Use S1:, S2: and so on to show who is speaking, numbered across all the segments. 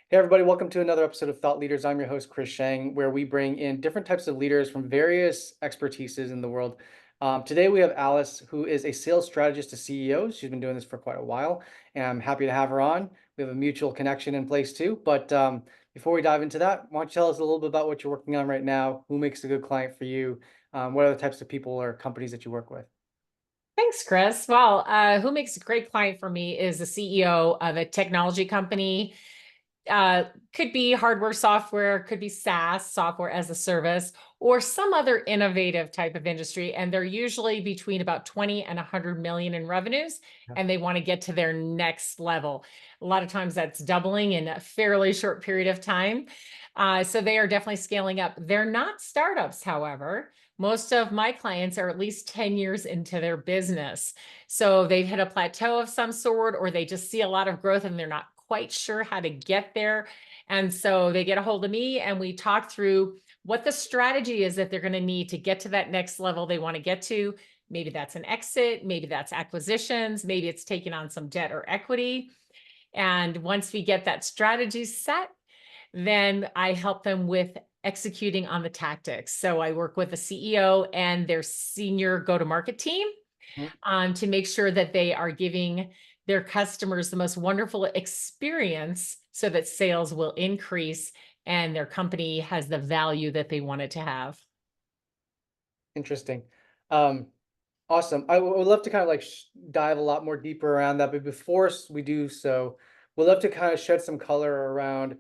S1: Hey, everybody, welcome to another episode of Thought Leaders. I'm your host, Chris Shang, where we bring in different types of leaders from various expertises in the world. Today, we have Alice, who is a sales strategist to CEO. She's been doing this for quite a while, and I'm happy to have her on. We have a mutual connection in place, too. But before we dive into that, why don't you tell us a little bit about what you're working on right now? Who makes a good client for you? What are the types of people or companies that you work with?
S2: Thanks, Chris. Well, who makes a great client for me is the CEO of a technology company. Could be hardware, software, could be SaaS, software as a service, or some other innovative type of industry. And they're usually between about 20 and 100 million in revenues,
S1: Yeah.
S2: and they want to get to their next level. A lot of times that's doubling in a fairly short period of time. So they are definitely scaling up. They're not startups, however. Most of my clients are at least 10 years into their business. So they've hit a plateau of some sort, or they just see a lot of growth and they're not quite sure how to get there. And so they get a hold of me and we talk through what the strategy is that they're going to need to get to that next level they want to get to. Maybe that's an exit, maybe that's acquisitions, maybe it's taking on some debt or equity. And once we get that strategy set, then I help them with executing on the tactics. So I work with the CEO and their senior go-to-market team
S1: Mhm.
S2: to make sure that they are giving their customers the most wonderful experience so that sales will increase and their company has the value that they want it to have.
S1: Interesting. Um, Awesome. I would love to kind of like dive a lot more deeper around that, but before we do so, we'd love to kind of shed some color around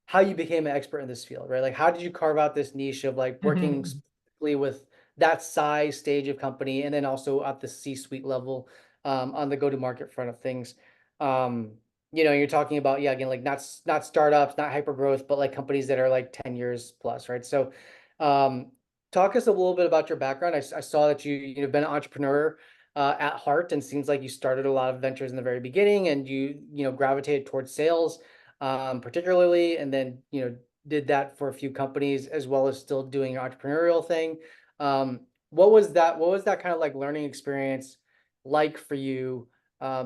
S1: how you became an expert in this field, right? Like, how did you carve out this niche of like working
S2: Mhm.
S1: specifically with that size stage of company, and then also at the C-suite level, on the go-to-market front of things? Um, you're talking about, yeah, again, like not startups, not hyper growth, but like companies that are like 10 years plus, right? So, um, talk us a little bit about your background. I saw that you've been an entrepreneur at heart, and seems like you started a lot of ventures in the very beginning, and you gravitated towards sales, particularly, and then did that for a few companies as well as still doing your entrepreneurial thing. What was that? What was that kind of like learning experience like for you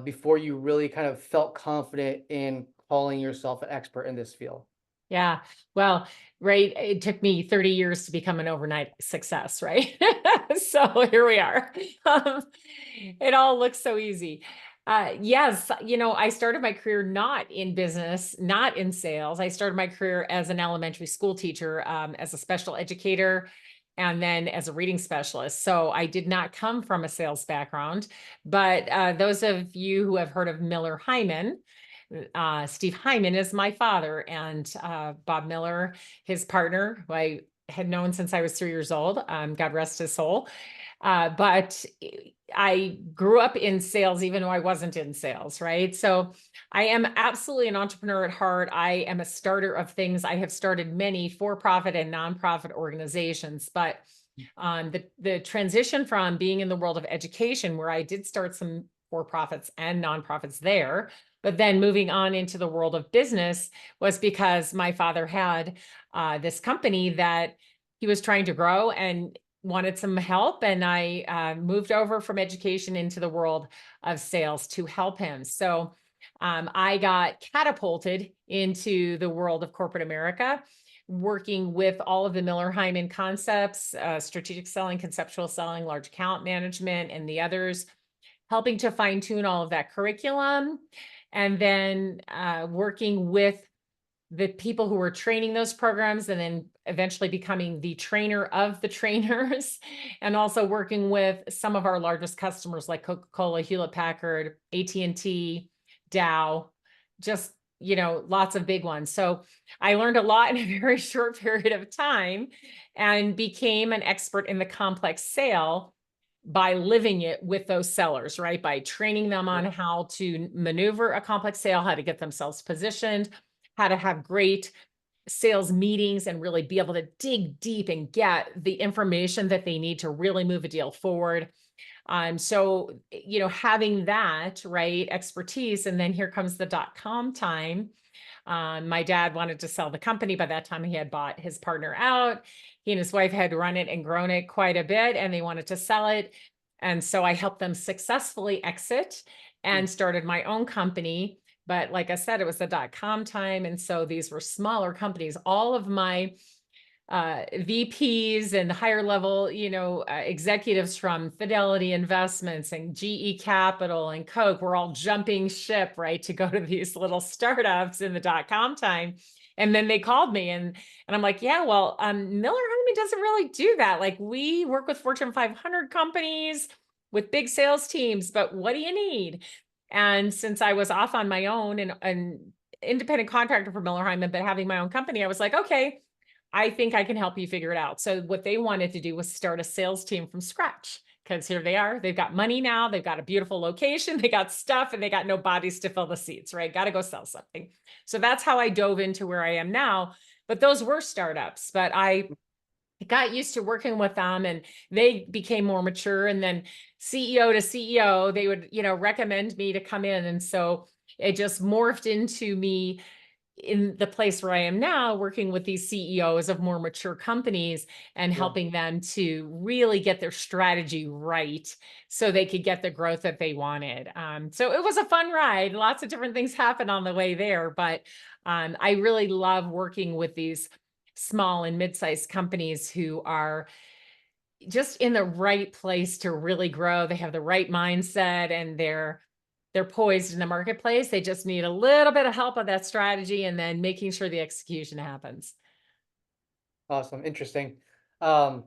S1: before you really kind of felt confident in calling yourself an expert in this field?
S2: Yeah. Well, right. It took me 30 years to become an overnight success, right? So here we are. Um, it all looks so easy. Yes, I started my career not in business, not in sales. I started my career as an elementary school teacher, as a special educator, and then as a reading specialist. So I did not come from a sales background. But those of you who have heard of Miller Heiman, Steve Heiman is my father, and Bob Miller, his partner, who I had known since I was 3 years old. God rest his soul. But I grew up in sales, even though I wasn't in sales, right? So I am absolutely an entrepreneur at heart. I am a starter of things. I have started many for-profit and nonprofit organizations, but the transition from being in the world of education, where I did start some for-profits and nonprofits there, but then moving on into the world of business was because my father had this company that he was trying to grow and wanted some help. And I moved over from education into the world of sales to help him. So I got catapulted into the world of corporate America, working with all of the Miller Heiman concepts, strategic selling, conceptual selling, large account management, and the others, helping to fine tune all of that curriculum, and then working with the people who were training those programs, and then eventually becoming the trainer of the trainers, and also working with some of our largest customers like Coca-Cola, Hewlett Packard, AT&T, Dow, just lots of big ones. So I learned a lot in a very short period of time and became an expert in the complex sale by living it with those sellers, right? By training them on how to maneuver a complex sale, how to get themselves positioned, how to have great sales meetings and really be able to dig deep and get the information that they need to really move a deal forward. So, having that, right, expertise, and then here comes the dot-com time. My dad wanted to sell the company. By that time, he had bought his partner out. He and his wife had run it and grown it quite a bit, and they wanted to sell it. And so I helped them successfully exit
S1: Mm.
S2: and started my own company But like I said, it was the dot-com time. And so these were smaller companies. All of my VPs and higher level, executives from Fidelity Investments and GE Capital and Coke were all jumping ship, right, to go to these little startups in the dot-com time. And then they called me and I'm like, yeah, well, Miller Heiman doesn't really do that. Like, we work with Fortune 500 companies with big sales teams, but what do you need? And since I was off on my own and independent contractor for Miller Heiman, but having my own company, I was like, okay, I think I can help you figure it out. So what they wanted to do was start a sales team from scratch, because here they are. They've got money now. They've got a beautiful location. They got stuff and they got no bodies to fill the seats, right? Got to go sell something. So that's how I dove into where I am now. But those were startups, but I got used to working with them and they became more mature. And then CEO to CEO, they would, recommend me to come in. And so it just morphed into me in the place where I am now, working with these CEOs of more mature companies and
S1: Yeah.
S2: helping them to really get their strategy right so they could get the growth that they wanted. So it was a fun ride. Lots of different things happened on the way there, but I really love working with these small and mid-sized companies who are just in the right place to really grow. They have the right mindset and they're poised in the marketplace. They just need a little bit of help with that strategy and then making sure the execution happens.
S1: Awesome. Interesting. Um,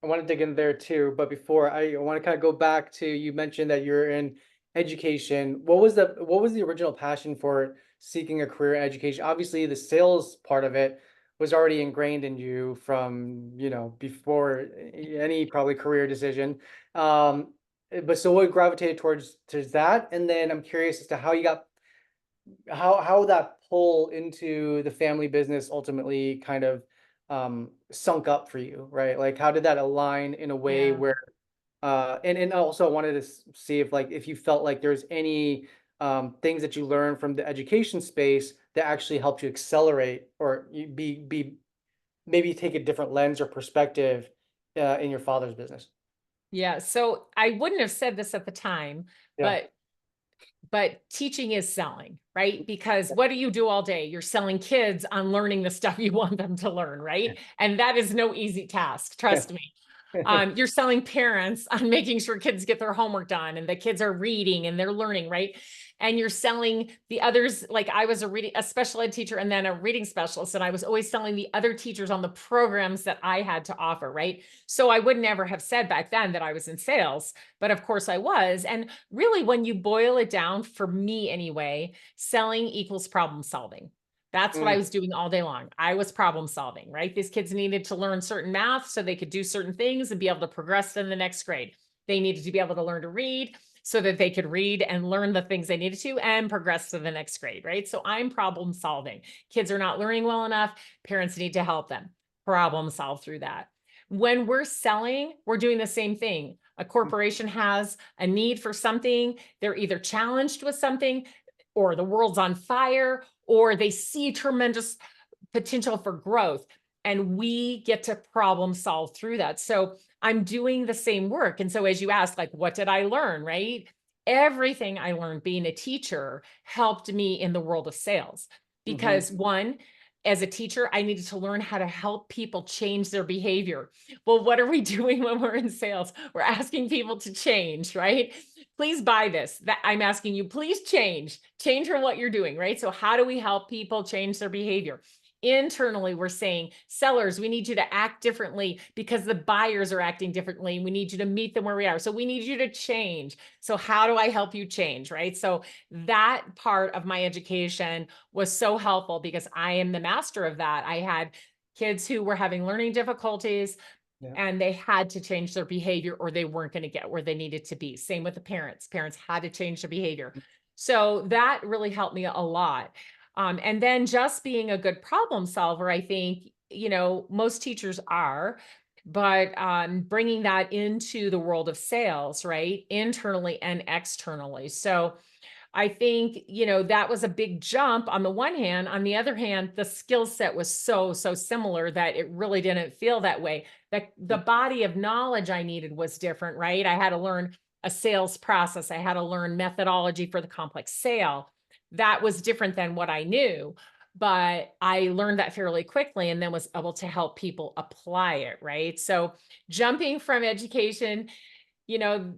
S1: I want to dig in there too, but before I want to kind of go back to, you mentioned that you're in education. What was the original passion for seeking a career in education? Obviously, the sales part of it was already ingrained in you from, before any probably career decision. But so what gravitated towards that? And then I'm curious as to how you got how that pull into the family business ultimately kind of sunk up for you, right? Like how did that align in a way
S2: Yeah.
S1: where and also I wanted to see if you felt like there's any things that you learned from the education space that actually helped you accelerate or you be maybe take a different lens or perspective in your father's business.
S2: Yeah. So I wouldn't have said this at the time,
S1: Yeah.
S2: but teaching is selling, right? Because what do you do all day? You're selling kids on learning the stuff you want them to learn, right? And that is no easy task,
S1: Yeah.
S2: trust me. You're selling parents on making sure kids get their homework done and the kids are reading and they're learning, right? And you're selling the others. Like, I was a special ed teacher and then a reading specialist, and I was always selling the other teachers on the programs that I had to offer, right? So I would never have said back then that I was in sales, but of course I was. And really, when you boil it down, for me anyway, selling equals problem solving. That's what I
S1: Mm,
S2: was doing all day long. I was problem solving, right? These kids needed to learn certain math so they could do certain things and be able to progress in the next grade. They needed to be able to learn to read so that they could read and learn the things they needed to and progress to the next grade, right? So I'm problem solving. Kids are not learning well enough. Parents need to help them problem solve through that. When we're selling, we're doing the same thing. A corporation has a need for something. They're either challenged with something, or the world's on fire, or they see tremendous potential for growth. And we get to problem solve through that. So I'm doing the same work. And so, as you asked, like, what did I learn, right? Everything I learned being a teacher helped me in the world of sales.
S1: mhm.
S2: Because one, as a teacher, I needed to learn how to help people change their behavior. Well, what are we doing when we're in sales? We're asking people to change, right? Please buy this. That I'm asking you, please change from what you're doing, right? So how do we help people change their behavior? Internally, we're saying, sellers, we need you to act differently because the buyers are acting differently. We need you to meet them where we are. So we need you to change. So how do I help you change, right? So that part of my education was so helpful because I am the master of that. I had kids who were having learning difficulties
S1: Yeah.
S2: and they had to change their behavior or they weren't going to get where they needed to be. Same with the parents. Parents had to change their behavior. So that really helped me a lot. And then just being a good problem solver, I think, most teachers are, but bringing that into the world of sales, right? Internally and externally. So I think, that was a big jump on the one hand. On the other hand, the skill set was so similar that it really didn't feel that way. The body of knowledge I needed was different, right? I had to learn a sales process. I had to learn methodology for the complex sale. that was different than what I knew. But I learned that fairly quickly and then was able to help people apply it, right? So jumping from education, you know,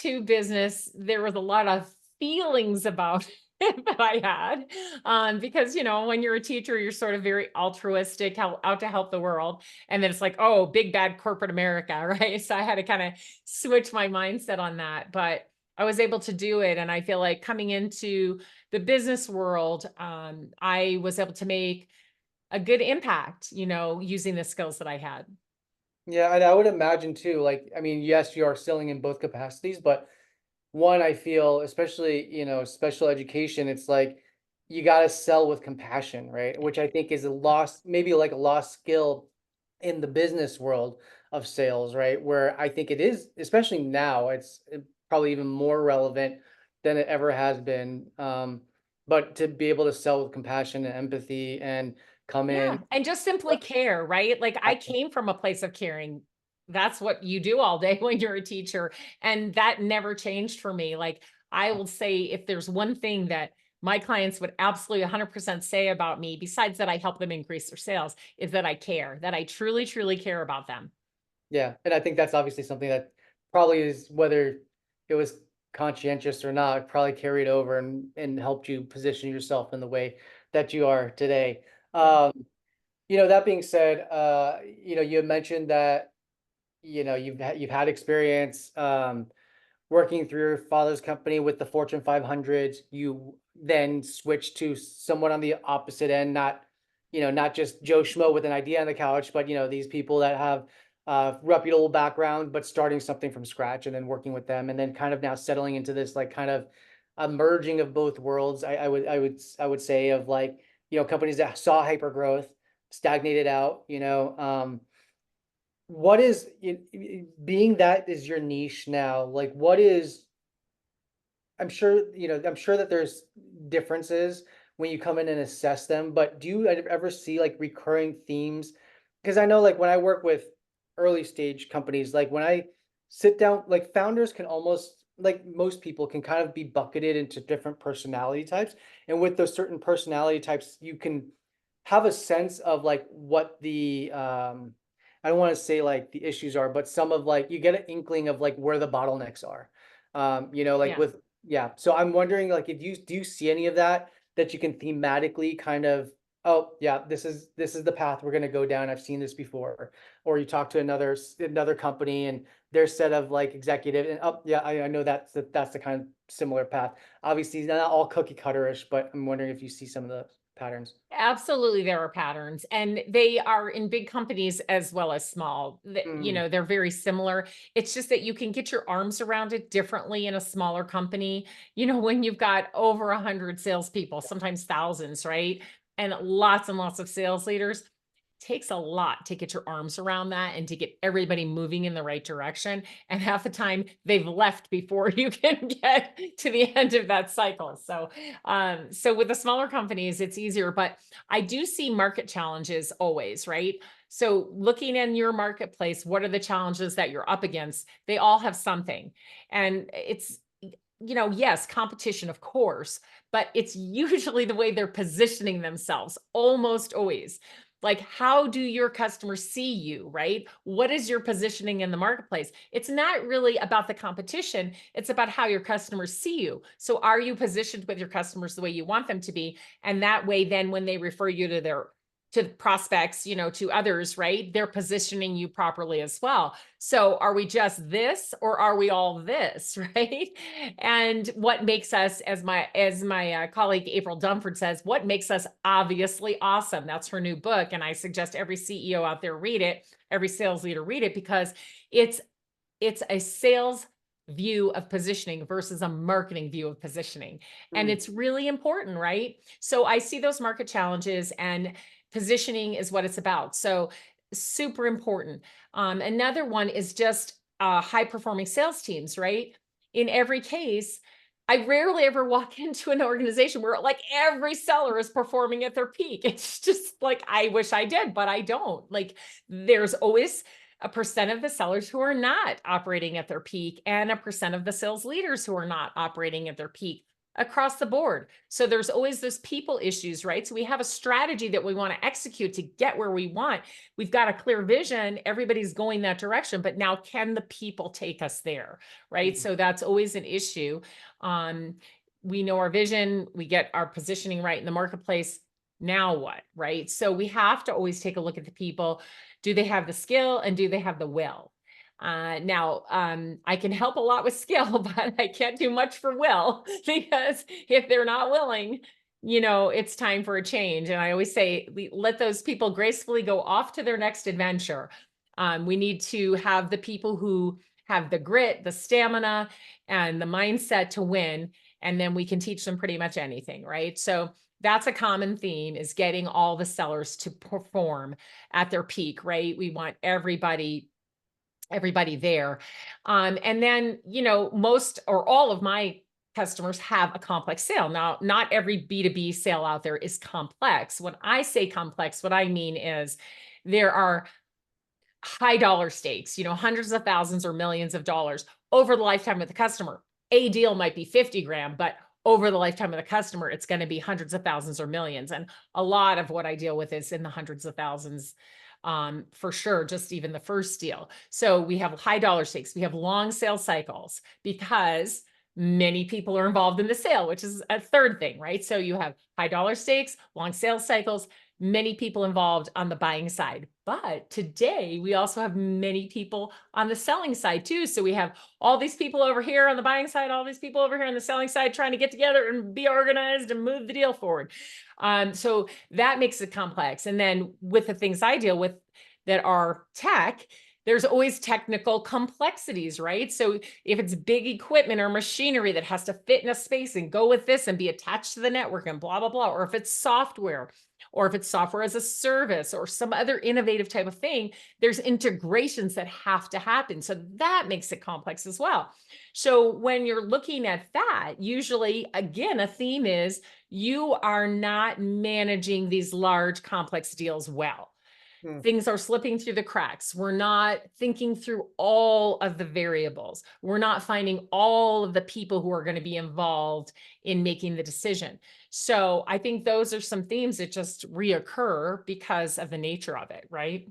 S2: to business, there was a lot of feelings about it that I had, because, when you're a teacher, you're sort of very altruistic, out to help the world. And then it's like, oh, big bad corporate America, right? So I had to kind of switch my mindset on that. But I was able to do it. And I feel like coming into the business world, I was able to make a good impact, using the skills that I had.
S1: Yeah, and I would imagine too, like, I mean, yes, you are selling in both capacities, but one, I feel, especially, special education, it's like you got to sell with compassion, right? Which I think is a lost, maybe like a lost skill in the business world of sales, right? Where I think it is, especially now, it's probably even more relevant than it ever has been. But to be able to sell with compassion and empathy and come in.
S2: Yeah, and just simply care, right? Like, I came from a place of caring. That's what you do all day when you're a teacher, and that never changed for me. Like, I will say if there's one thing that my clients would absolutely 100% say about me, besides that I help them increase their sales, is that I care, that I truly, truly care about them.
S1: Yeah, and I think that's obviously something that probably is, whether it was conscientious or not, probably carried over and helped you position yourself in the way that you are today.
S2: Yeah.
S1: That being said, you had mentioned that, you've had experience, working through your father's company with the Fortune 500. You then switched to someone on the opposite end, not just Joe Schmo with an idea on the couch, but these people that have reputable background, but starting something from scratch and then working with them, and then kind of now settling into this like kind of a merging of both worlds. I would say of like companies that saw hyper growth, stagnated out. What is being that is your niche now? Like, what is I'm sure that there's differences when you come in and assess them, but do you ever see like recurring themes? Because I know like when I work with early stage companies, like when I sit down, like founders can almost, like most people can kind of be bucketed into different personality types. And with those certain personality types, you can have a sense of like what the I don't want to say like the issues are, but some of like you get an inkling of like where the bottlenecks are. Like
S2: Yeah.
S1: with yeah, so I'm wondering, like, if you do you see any of that that you can thematically kind of, oh yeah, this is the path we're gonna go down. I've seen this before, or you talk to another company and their set of like executive, and oh yeah, I know that's the kind of similar path. Obviously, not all cookie cutterish, but I'm wondering if you see some of the patterns.
S2: Absolutely, there are patterns, and they are in big companies as well as small.
S1: Mm,
S2: They're very similar. It's just that you can get your arms around it differently in a smaller company. When you've got over 100 salespeople, sometimes thousands, right? And lots of sales leaders, takes a lot to get your arms around that and to get everybody moving in the right direction. And half the time they've left before you can get to the end of that cycle. So with the smaller companies, it's easier, but I do see market challenges always, right? So looking in your marketplace, what are the challenges that you're up against? They all have something. And yes, competition, of course, but it's usually the way they're positioning themselves, almost always. Like, how do your customers see you, right? What is your positioning in the marketplace? It's not really about the competition, it's about how your customers see you. So, are you positioned with your customers the way you want them to be? And that way, then when they refer you to prospects, to others, right? They're positioning you properly as well. So are we just this or are we all this, right? And what makes us, as my colleague April Dunford says, what makes us obviously awesome? That's her new book, and I suggest every CEO out there read it, every sales leader read it, because it's it's a sales view of positioning versus a marketing view of positioning. And
S1: mm,
S2: it's really important, right? So I see those market challenges, and positioning is what it's about. So super important. Another one is just high performing sales teams, right? In every case, I rarely ever walk into an organization where like every seller is performing at their peak. It's just like, I wish I did, but I don't. Like, there's always a percent of the sellers who are not operating at their peak and a percent of the sales leaders who are not operating at their peak across the board. So there's always those people issues, right? So we have a strategy that we want to execute to get where we want. We've got a clear vision. Everybody's going that direction, but now can the people take us there, right?
S1: Mhm.
S2: So that's always an issue. Um, we know our vision, we get our positioning right in the marketplace. Now what, right? So we have to always take a look at the people. Do they have the skill and do they have the will? I can help a lot with skill, but I can't do much for will because if they're not willing, it's time for a change. And I always say, let those people gracefully go off to their next adventure. We need to have the people who have the grit, the stamina, and the mindset to win. And then we can teach them pretty much anything, right? So that's a common theme, is getting all the sellers to perform at their peak, right? We want everybody there. And then, most or all of my customers have a complex sale. Now, not every B2B sale out there is complex. When I say complex, what I mean is there are high dollar stakes, hundreds of thousands or millions of dollars over the lifetime of the customer. A deal might be 50 grand, but over the lifetime of the customer, it's going to be hundreds of thousands or millions. And a lot of what I deal with is in the hundreds of thousands, for sure, just even the first deal. So we have high dollar stakes. We have long sales cycles because many people are involved in the sale, which is a third thing, right? So you have high dollar stakes, long sales cycles, many people involved on the buying side. But today we also have many people on the selling side too. So we have all these people over here on the buying side, all these people over here on the selling side trying to get together and be organized and move the deal forward. So that makes it complex. And then with the things I deal with that are tech, there's always technical complexities, right? So if it's big equipment or machinery that has to fit in a space and go with this and be attached to the network and blah, blah, blah, or if it's software, or if it's software as a service or some other innovative type of thing, there's integrations that have to happen. So that makes it complex as well. So when you're looking at that, usually, again, a theme is you are not managing these large complex deals well.
S1: Mm.
S2: Things are slipping through the cracks. We're not thinking through all of the variables. We're not finding all of the people who are going to be involved in making the decision. So I think those are some themes that just reoccur because of the nature of it, right?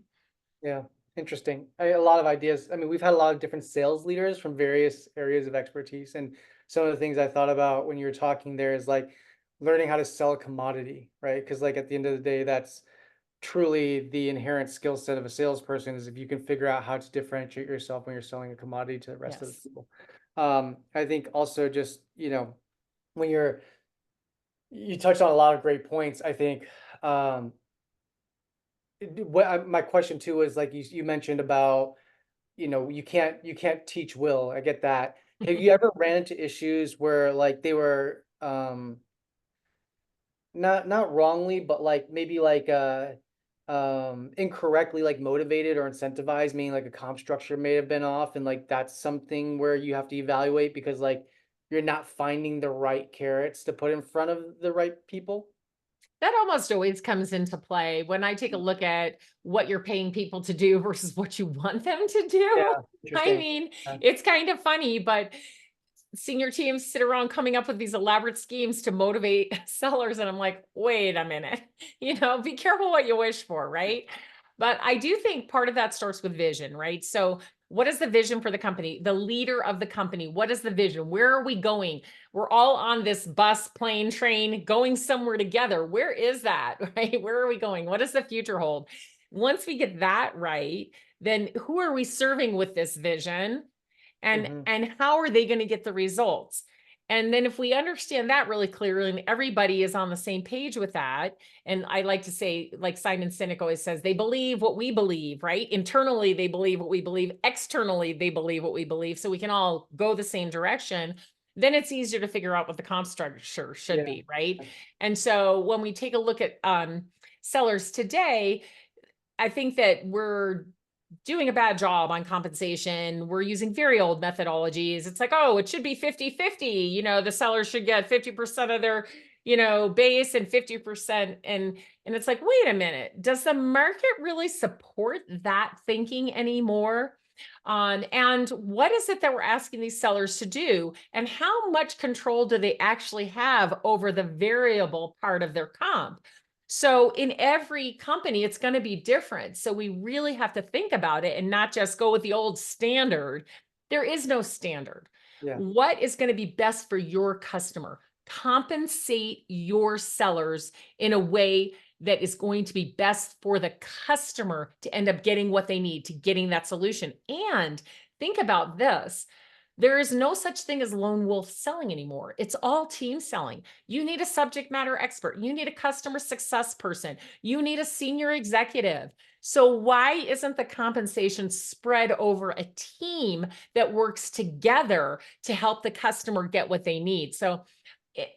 S1: Yeah, interesting. A lot of ideas. I mean, we've had a lot of different sales leaders from various areas of expertise, and some of the things I thought about when you were talking there is like learning how to sell a commodity, right? Because like at the end of the day, that's truly the inherent skill set of a salesperson, is if you can figure out how to differentiate yourself when you're selling a commodity to the rest of the
S2: Yes.
S1: people. I think also just, when you touched on a lot of great points. I think, my question too is like you mentioned about, you can't teach will. I get that. Have you ever ran into issues where like they were not wrongly, but like maybe like incorrectly like motivated or incentivized, meaning like a comp structure may have been off, and like that's something where you have to evaluate because like you're not finding the right carrots to put in front of the right people?
S2: That almost always comes into play when I take a look at what you're paying people to do versus what you want them to do.
S1: Yeah,
S2: I
S1: interesting.
S2: mean,
S1: Uh,
S2: it's kind of funny, but senior teams sit around coming up with these elaborate schemes to motivate sellers. And I'm like, wait a minute, be careful what you wish for, right? But I do think part of that starts with vision, right? So, what is the vision for the company? The leader of the company, what is the vision? Where are we going? We're all on this bus, plane, train, going somewhere together. Where is that, right? Where are we going? What does the future hold? Once we get that right, then who are we serving with this vision? and
S1: mhm.
S2: and how are they going to get the results? And then if we understand that really clearly and everybody is on the same page with that, and I like to say, like Simon Sinek always says, they believe what we believe, right? Internally they believe what we believe, externally they believe what we believe, so we can all go the same direction. Then it's easier to figure out what the comp structure should
S1: Yeah.
S2: be, right? And so when we take a look at sellers today, I think that we're doing a bad job on compensation. We're using very old methodologies. It's like, oh, it should be 50-50. The sellers should get 50% of their, base and 50%. And it's like, wait a minute, does the market really support that thinking anymore? And what is it that we're asking these sellers to do? And how much control do they actually have over the variable part of their comp? So in every company, it's going to be different. So we really have to think about it and not just go with the old standard. There is no standard.
S1: Yeah.
S2: What is going to be best for your customer? Compensate your sellers in a way that is going to be best for the customer to end up getting what they need, to getting that solution. And think about this. There is no such thing as lone wolf selling anymore. It's all team selling. You need a subject matter expert. You need a customer success person. You need a senior executive. So why isn't the compensation spread over a team that works together to help the customer get what they need? So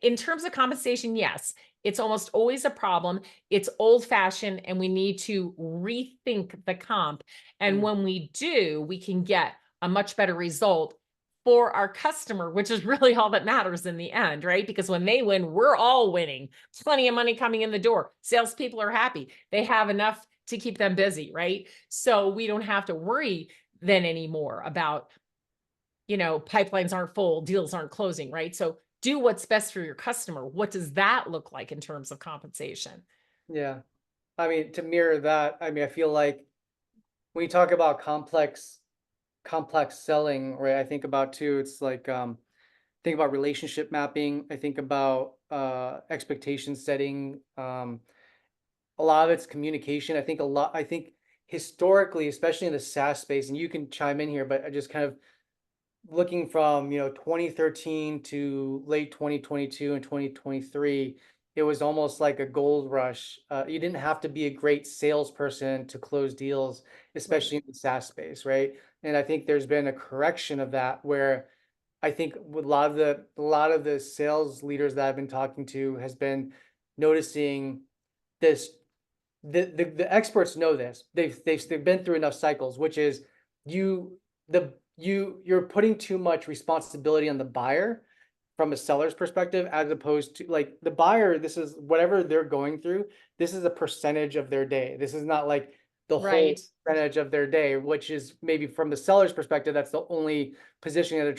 S2: in terms of compensation, yes, it's almost always a problem. It's old fashioned and we need to rethink the comp. And
S1: Mm.
S2: when we do, we can get a much better result for our customer, which is really all that matters in the end, right? Because when they win, we're all winning. Plenty of money coming in the door. Salespeople are happy. They have enough to keep them busy, right? So we don't have to worry then anymore about, pipelines aren't full, deals aren't closing, right? So do what's best for your customer. What does that look like in terms of compensation?
S1: Yeah. I mean, to mirror that, I mean, I feel like when you talk about complex selling, right? I think about too, it's like think about relationship mapping. I think about expectation setting. A lot of it's communication. I think historically, especially in the SaaS space, and you can chime in here, but I just kind of looking from 2013 to late 2022 and 2023, it was almost like a gold rush. You didn't have to be a great salesperson to close deals,
S2: Right.
S1: especially in the SaaS space, right? And I think there's been a correction of that where I think with a lot of the sales leaders that I've been talking to has been noticing this. The experts know this. They've been through enough cycles, which is you're putting too much responsibility on the buyer from a seller's perspective, as opposed to like the buyer, this is whatever they're going through, this is a percentage of their day. This is not like the whole
S2: Right.
S1: percentage of their day, which is maybe from the seller's perspective, that's the only positioning that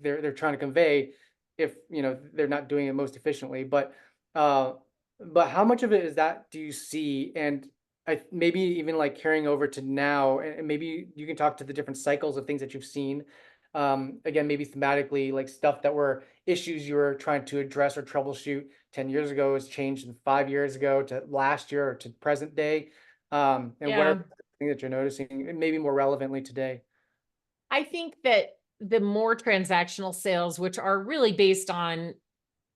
S1: they're trying to convey if they're not doing it most efficiently. Uh but how much of it is that do you see? And maybe even like carrying over to now, and maybe you can talk to the different cycles of things that you've seen. Again, maybe thematically, like stuff that were issues you were trying to address or troubleshoot 10 years ago has changed in 5 years ago to last year or to present day. And what are
S2: Yeah.
S1: the things that you're noticing, and maybe more relevantly today?
S2: I think that the more transactional sales, which are really based on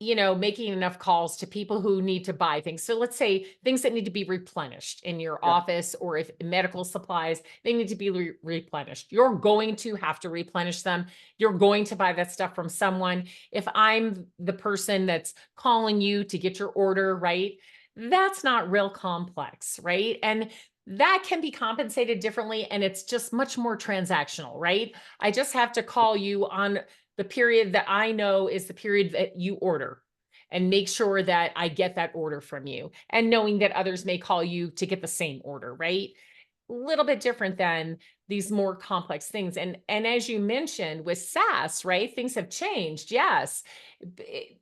S2: making enough calls to people who need to buy things. So let's say things that need to be replenished in your
S1: Yeah,
S2: office, or if medical supplies, they need to be replenished. You're going to have to replenish them. You're going to buy that stuff from someone. If I'm the person that's calling you to get your order, right? That's not real complex, right? And that can be compensated differently, and it's just much more transactional, right? I just have to call you on the period that I know is the period that you order, and make sure that I get that order from you, and knowing that others may call you to get the same order, right? Little bit different than these more complex things. And as you mentioned with SaaS, right? Things have changed. Yes.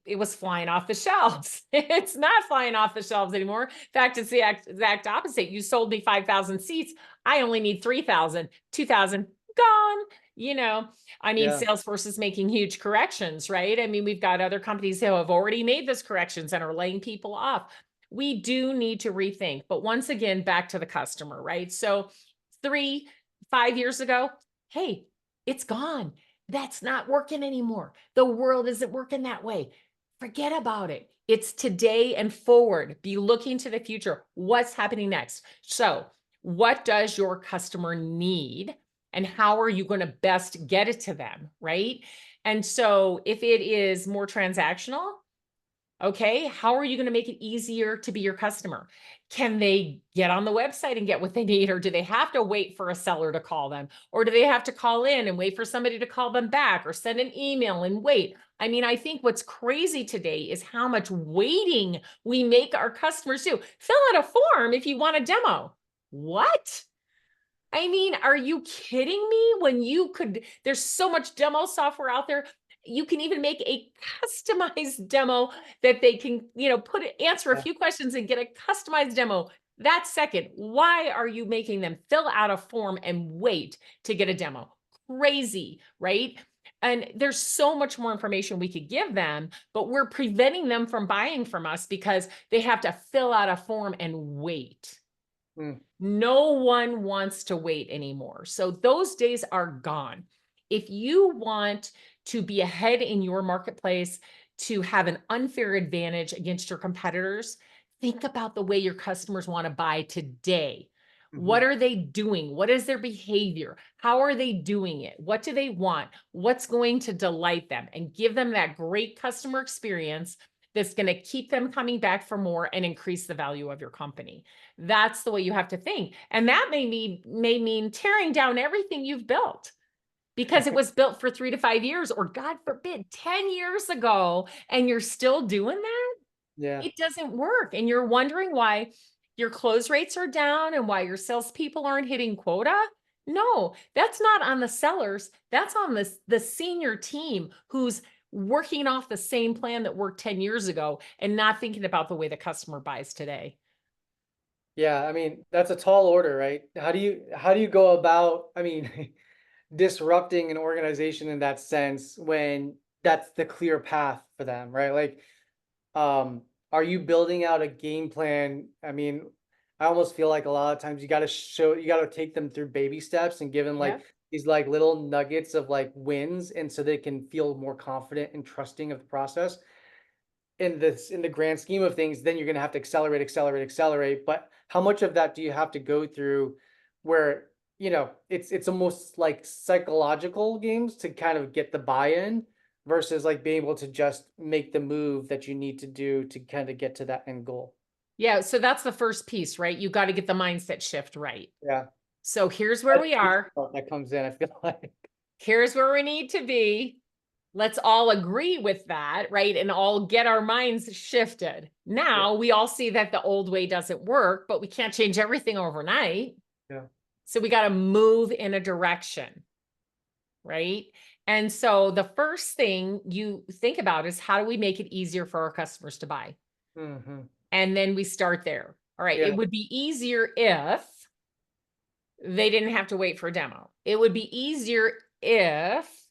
S2: It was flying off the shelves. It's not flying off the shelves anymore. In fact, it's the exact opposite. You sold me 5,000 seats. I only need 3,000, 2,000 gone. You know, I mean,
S1: yeah,
S2: Salesforce is making huge corrections, right? I mean, we've got other companies who have already made those corrections and are laying people off. We do need to rethink, but once again, back to the customer, right? So 3, 5 years ago, hey, it's gone. That's not working anymore. The world isn't working that way. Forget about it. It's today and forward. Be looking to the future. What's happening next? So, what does your customer need? And how are you going to best get it to them? Right. And so, if it is more transactional, okay, how are you going to make it easier to be your customer? Can they get on the website and get what they need, or do they have to wait for a seller to call them? Or do they have to call in and wait for somebody to call them back, or send an email and wait? I mean, I think what's crazy today is how much waiting we make our customers do. Fill out a form if you want a demo. What? I mean, are you kidding me? When you could, there's so much demo software out there. You can even make a customized demo that they can, answer a
S1: Yeah.
S2: few questions and get a customized demo that second. Why are you making them fill out a form and wait to get a demo? Crazy, right? And there's so much more information we could give them, but we're preventing them from buying from us because they have to fill out a form and wait.
S1: Mm,
S2: No one wants to wait anymore. So those days are gone. If you want to be ahead in your marketplace, to have an unfair advantage against your competitors, think about the way your customers want to buy today. What
S1: mhm.
S2: are they doing? What is their behavior? How are they doing it? What do they want? What's going to delight them? And give them that great customer experience that's going to keep them coming back for more and increase the value of your company. That's the way you have to think. And that may mean tearing down everything you've built because it was built for 3 to 5 years, or God forbid 10 years ago, and you're still doing that.
S1: Yeah.
S2: It doesn't work. And you're wondering why your close rates are down and why your salespeople aren't hitting quota. No, that's not on the sellers. That's on the senior team who's working off the same plan that worked 10 years ago and not thinking about the way the customer buys today.
S1: Yeah, I mean, that's a tall order, right? How do you go about, I mean, disrupting an organization in that sense when that's the clear path for them, right? Like, are you building out a game plan? I mean, I almost feel like a lot of times you got to take them through baby steps and give them like
S2: Yep.
S1: these like little nuggets of like wins, and so they can feel more confident and trusting of the process. In the grand scheme of things, then you're gonna have to accelerate, accelerate, accelerate. But how much of that do you have to go through where, it's almost like psychological games to kind of get the buy-in versus like being able to just make the move that you need to do to kind of get to that end goal?
S2: Yeah, so that's the first piece, right? You got to get the mindset shift right.
S1: Yeah.
S2: So here's where
S1: That's
S2: we
S1: the
S2: are.
S1: part that comes in, I feel like.
S2: Here's where we need to be. Let's all agree with that, right? And all get our minds shifted.
S1: Yeah.
S2: Now we all see that the old way doesn't work, but we can't change everything overnight.
S1: Yeah.
S2: So we got to move in a direction, right? And so the first thing you think about is, how do we make it easier for our customers to buy?
S1: Mhm.
S2: And then we start there. All right. It
S1: Yeah.
S2: would be easier if they didn't have to wait for a demo. It would be easier if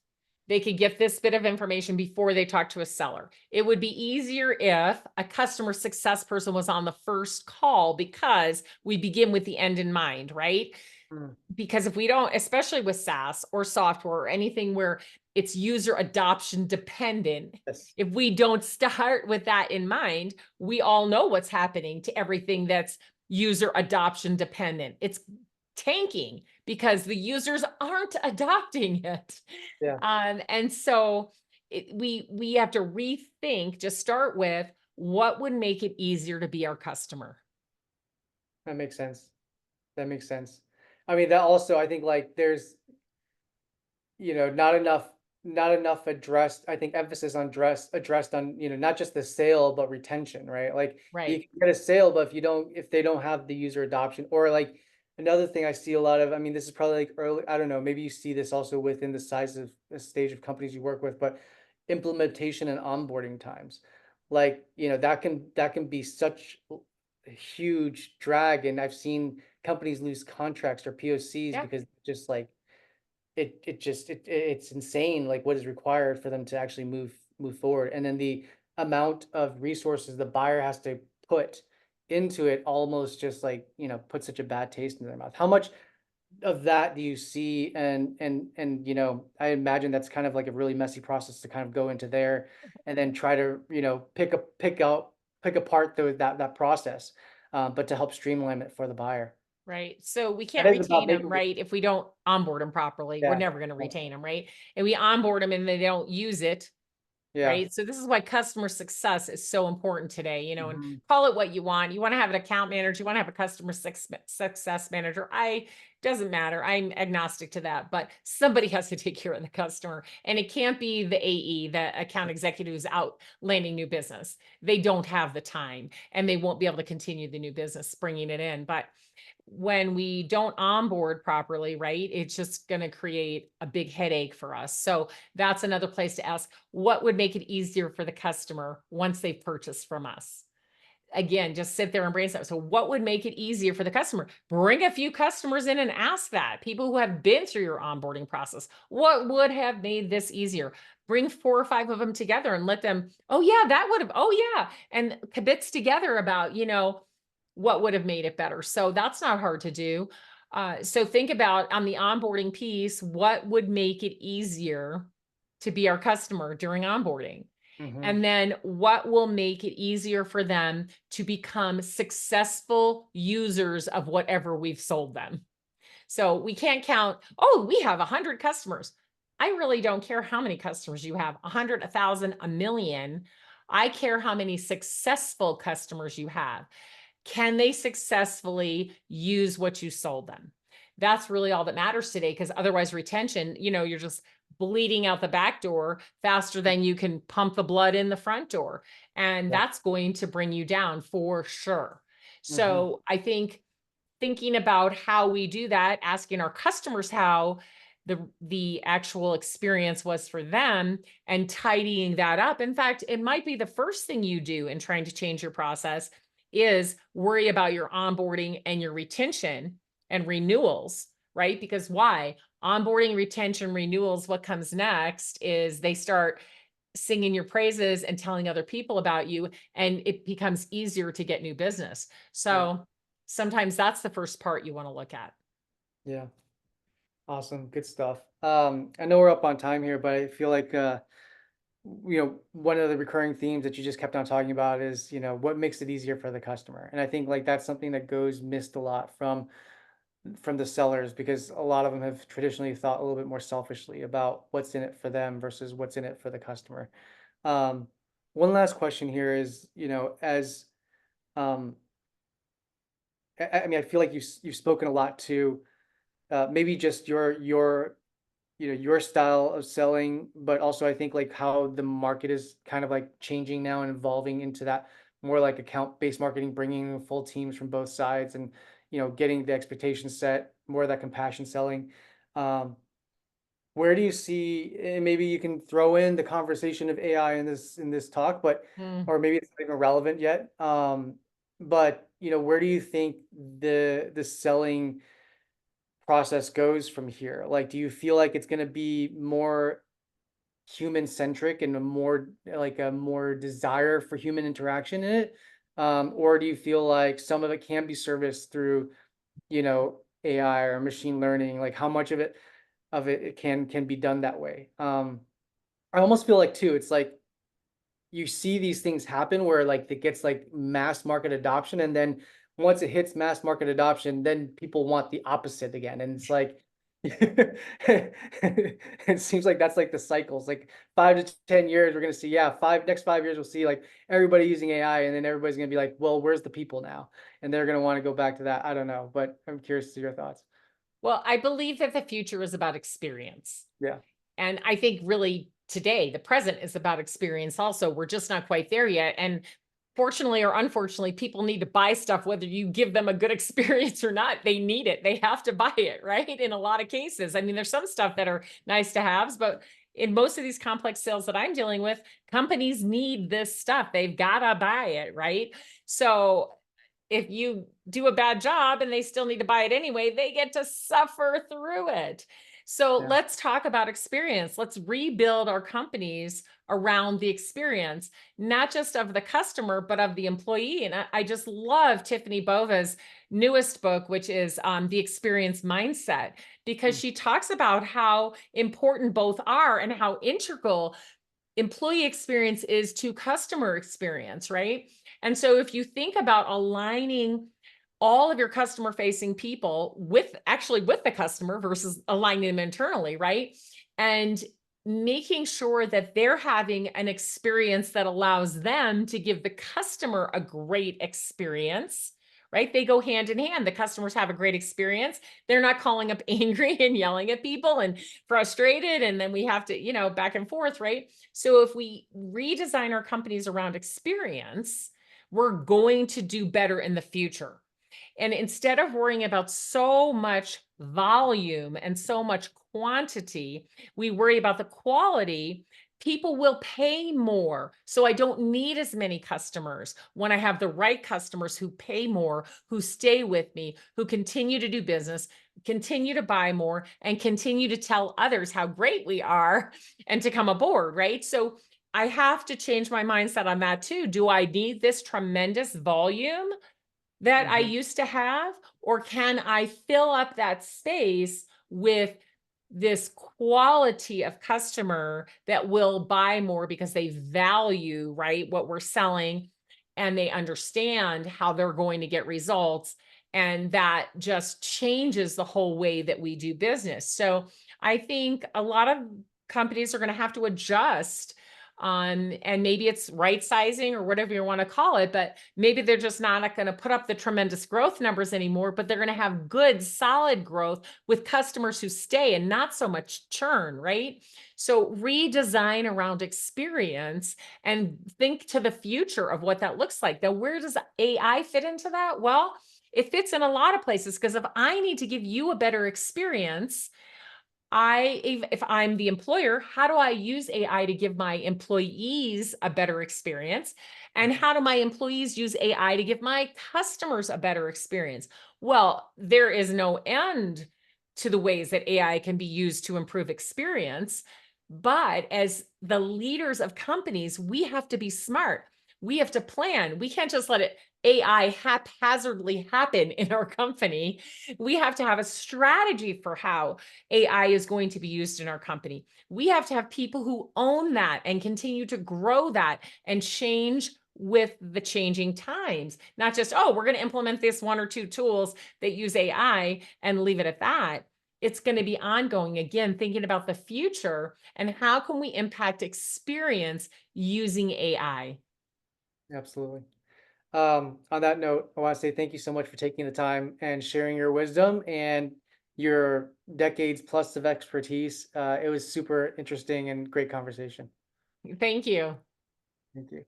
S2: they could get this bit of information before they talk to a seller. It would be easier if a customer success person was on the first call, because we begin with the end in mind, right?
S1: Mm.
S2: Because if we don't, especially with SaaS or software or anything where it's user adoption dependent,
S1: Yes.
S2: if we don't start with that in mind, we all know what's happening to everything that's user adoption dependent. It's tanking because the users aren't adopting it.
S1: Yeah.
S2: And so we have to rethink, just start with what would make it easier to be our customer.
S1: That makes sense. That makes sense. I mean, that also, I think like there's, not enough addressed, I think emphasis on addressed on, not just the sale, but retention, right? Like you
S2: Right.
S1: can get a sale, but if they don't have the user adoption, or like another thing I see a lot of, I mean, this is probably like early, I don't know, maybe you see this also within the size of the stage of companies you work with, but implementation and onboarding times. Like, that can be such a huge drag. And I've seen companies lose contracts or POCs
S2: Yeah.
S1: because just like it's insane, like, what is required for them to actually move forward, and then the amount of resources the buyer has to put into it almost just like, put such a bad taste in their mouth. How much of that do you see? And I imagine that's kind of like a really messy process to kind of go into there and then try to, pick apart that process, but to help streamline it for the buyer.
S2: Right. So we
S1: That
S2: can't
S1: is about
S2: retain them,
S1: making it.
S2: right? If we don't onboard them properly, we're
S1: Yeah.
S2: never going to
S1: Yeah.
S2: retain them, right? And we onboard them and they don't use it,
S1: Yeah.
S2: right? So this is why customer success is so important today, and
S1: Mhm.
S2: call it what you want. You want to have an account manager, you want to have a customer success manager. I doesn't matter. I'm agnostic to that, but somebody has to take care of the customer. And it can't be the AE, the account executive who's out landing new business. They don't have the time and they won't be able to continue the new business, bringing it in. But when we don't onboard properly, right, it's just going to create a big headache for us. So that's another place to ask, what would make it easier for the customer once they've purchased from us? Again, just sit there and brainstorm. So what would make it easier for the customer? Bring a few customers in and ask that. People who have been through your onboarding process, what would have made this easier? Bring 4 or 5 of them together and let them, oh yeah, that would have, oh yeah, and kibitz together about, what would have made it better. So that's not hard to do. So think about on the onboarding piece, what would make it easier to be our customer during onboarding?
S1: Hmm.
S2: And then what will make it easier for them to become successful users of whatever we've sold them? So we can't count, oh, we have 100 customers. I really don't care how many customers you have, 100, 1,000, a million. I care how many successful customers you have. Can they successfully use what you sold them? That's really all that matters today, because otherwise retention, you're just bleeding out the back door faster than you can pump the blood in the front door. And
S1: Yeah.
S2: that's going to bring you down for sure.
S1: Hmm.
S2: So I think thinking about how we do that, asking our customers how the actual experience was for them and tidying that up. In fact, it might be the first thing you do in trying to change your process is worry about your onboarding and your retention and renewals, right? Because why? Onboarding, retention, renewals, what comes next is they start singing your praises and telling other people about you, and it becomes easier to get new business.
S1: Yeah.
S2: So sometimes that's the first part you want to look at.
S1: Yeah. Awesome. Good stuff. I know we're up on time here, but I feel like, one of the recurring themes that you just kept on talking about is, what makes it easier for the customer. And I think like that's something that goes missed a lot from the sellers, because a lot of them have traditionally thought a little bit more selfishly about what's in it for them versus what's in it for the customer. Um, One last question here is, as um, I mean, I feel like you've spoken a lot to maybe just your style of selling, but also I think like how the market is kind of like changing now and evolving into that more like account-based marketing, bringing in full teams from both sides, and getting the expectations set, more of that compassion selling. Um, where do you see, and maybe you can throw in the conversation of AI in this talk, but
S2: Hmm.
S1: or maybe it's not even relevant yet. But where do you think the selling process goes from here? Like, do you feel like it's going to be more human centric and a more desire for human interaction in it? Or do you feel like some of it can be serviced through, AI or machine learning? Like how much of it it can be done that way? I almost feel like too, it's like you see these things happen where like it gets like mass market adoption, and then once it hits mass market adoption, then people want the opposite again, and it's like it seems like that's like the cycles. Like 5 to 10 years we're going to see, yeah, 5 next 5 years we'll see like everybody using AI, and then everybody's going to be like, well, where's the people now? And they're going to want to go back to that. I don't know, but I'm curious to your thoughts.
S2: Well, I believe that the future is about experience.
S1: Yeah.
S2: And I think really today, the present is about experience also. We're just not quite there yet. And fortunately or unfortunately, people need to buy stuff, whether you give them a good experience or not. They need it. They have to buy it, right? In a lot of cases. I mean, there's some stuff that are nice to haves, but in most of these complex sales that I'm dealing with, companies need this stuff. They've got to buy it, right? So if you do a bad job and they still need to buy it anyway, they get to suffer through it. So
S1: Yeah.
S2: let's talk about experience. Let's rebuild our companies around the experience, not just of the customer, but of the employee. And I just love Tiffany Bova's newest book, which is The Experience Mindset, because
S1: Mm.
S2: she talks about how important both are and how integral employee experience is to customer experience, right? And so if you think about aligning all of your customer facing people with the customer versus aligning them internally, right? And making sure that they're having an experience that allows them to give the customer a great experience, right? They go hand in hand. The customers have a great experience. They're not calling up angry and yelling at people and frustrated. And then we have to, back and forth, right? So if we redesign our companies around experience, we're going to do better in the future. And instead of worrying about so much volume and so much quantity, we worry about the quality. People will pay more. So I don't need as many customers when I have the right customers who pay more, who stay with me, who continue to do business, continue to buy more, and continue to tell others how great we are and to come aboard, right? So I have to change my mindset on that too. Do I need this tremendous volume that I
S1: Mhm.
S2: used to have? Or can I fill up that space with this quality of customer that will buy more because they value, right, what we're selling, and they understand how they're going to get results, and that just changes the whole way that we do business. So I think a lot of companies are going to have to adjust, and maybe it's right sizing or whatever you want to call it, but maybe they're just not going to put up the tremendous growth numbers anymore, but they're going to have good solid growth with customers who stay and not so much churn, right? So redesign around experience and think to the future of what that looks like. Now, where does AI fit into that? Well, it fits in a lot of places, because if I need to give you a better experience, if I'm the employer, how do I use AI to give my employees a better experience? And
S1: Mhm.
S2: how do my employees use AI to give my customers a better experience? Well, there is no end to the ways that AI can be used to improve experience. But as the leaders of companies, we have to be smart. We have to plan. We can't just let AI haphazardly happen in our company. We have to have a strategy for how AI is going to be used in our company. We have to have people who own that and continue to grow that and change with the changing times. Not just, oh, we're going to implement this one or two tools that use AI and leave it at that. It's going to be ongoing, again, thinking about the future and how can we impact experience using AI.
S1: Absolutely. On that note, I want to say thank you so much for taking the time and sharing your wisdom and your decades plus of expertise. It was super interesting and great conversation.
S2: Thank you.
S1: Thank you.